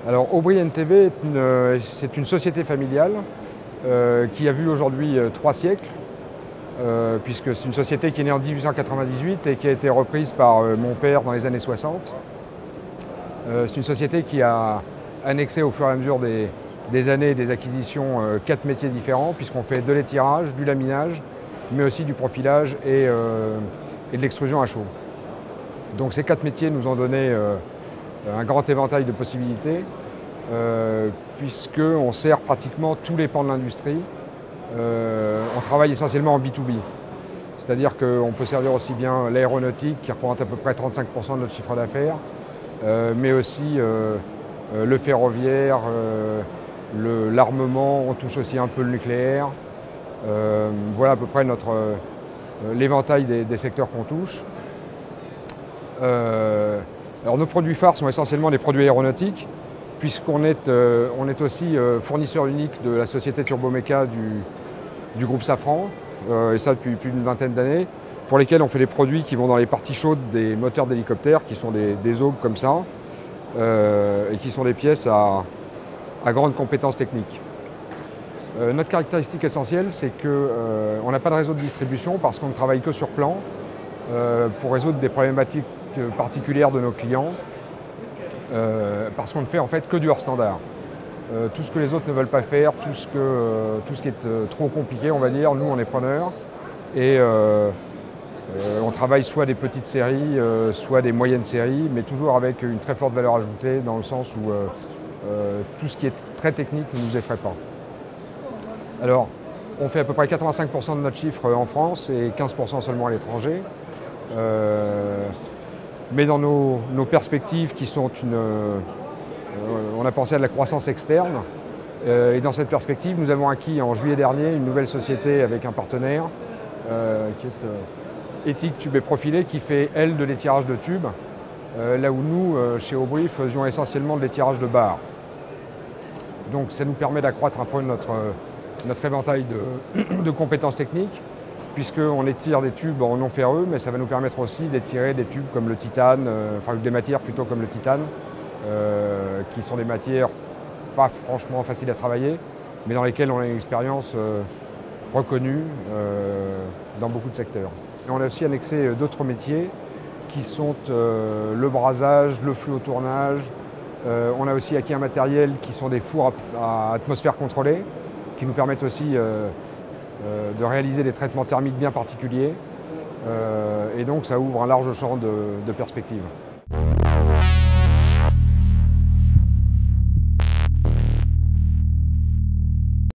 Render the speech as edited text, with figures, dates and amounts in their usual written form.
Alors Aubry NTV, c'est une société familiale qui a vu aujourd'hui 3 siècles, puisque c'est une société qui est née en 1898 et qui a été reprise par mon père dans les années 60. C'est une société qui a annexé au fur et à mesure des années et des acquisitions 4 métiers différents, puisqu'on fait de l'étirage, du laminage, mais aussi du profilage et de l'extrusion à chaud. Donc ces 4 métiers nous ont donné un grand éventail de possibilités, puisqu'on sert pratiquement tous les pans de l'industrie. On travaille essentiellement en B2B, c'est-à-dire qu'on peut servir aussi bien l'aéronautique, qui représente à peu près 35% de notre chiffre d'affaires, mais aussi le ferroviaire, l'armement, on touche aussi un peu le nucléaire. Voilà à peu près l'éventail des secteurs qu'on touche. Alors nos produits phares sont essentiellement des produits aéronautiques, puisqu'on est aussi fournisseur unique de la société Turboméca du groupe Safran, et ça depuis plus d'une vingtaine d'années, pour lesquels on fait des produits qui vont dans les parties chaudes des moteurs d'hélicoptères, qui sont des aubes comme ça, et qui sont des pièces à grande compétence technique. Notre caractéristique essentielle, c'est qu'on n'a pas de réseau de distribution parce qu'on ne travaille que sur plan pour résoudre des problématiques particulières de nos clients, parce qu'on ne fait en fait que du hors standard. Tout ce que les autres ne veulent pas faire, tout ce qui est trop compliqué, on va dire, nous on est preneurs. Et on travaille soit des petites séries, soit des moyennes séries, mais toujours avec une très forte valeur ajoutée, dans le sens où tout ce qui est très technique ne nous effraie pas. Alors, on fait à peu près 85% de notre chiffre en France et 15% seulement à l'étranger. Mais dans nos perspectives qui sont on a pensé à de la croissance externe. Et dans cette perspective, nous avons acquis en juillet dernier une nouvelle société avec un partenaire qui est Éthique Tubes et Profilés, qui fait, elle, de l'étirage de tubes, là où nous, chez Aubry, faisions essentiellement de l'étirage de barres. Donc ça nous permet d'accroître un peu notre éventail de compétences techniques, puisqu'on étire des tubes en non ferreux, mais ça va nous permettre aussi d'étirer des tubes comme le titane, enfin des matières plutôt comme le titane, qui sont des matières pas franchement faciles à travailler, mais dans lesquelles on a une expérience reconnue dans beaucoup de secteurs. Et on a aussi annexé d'autres métiers qui sont le brasage, le flux au tournage. On a aussi acquis un matériel qui sont des fours à atmosphère contrôlée, qui nous permettent aussi de réaliser des traitements thermiques bien particuliers. Et donc ça ouvre un large champ de perspectives.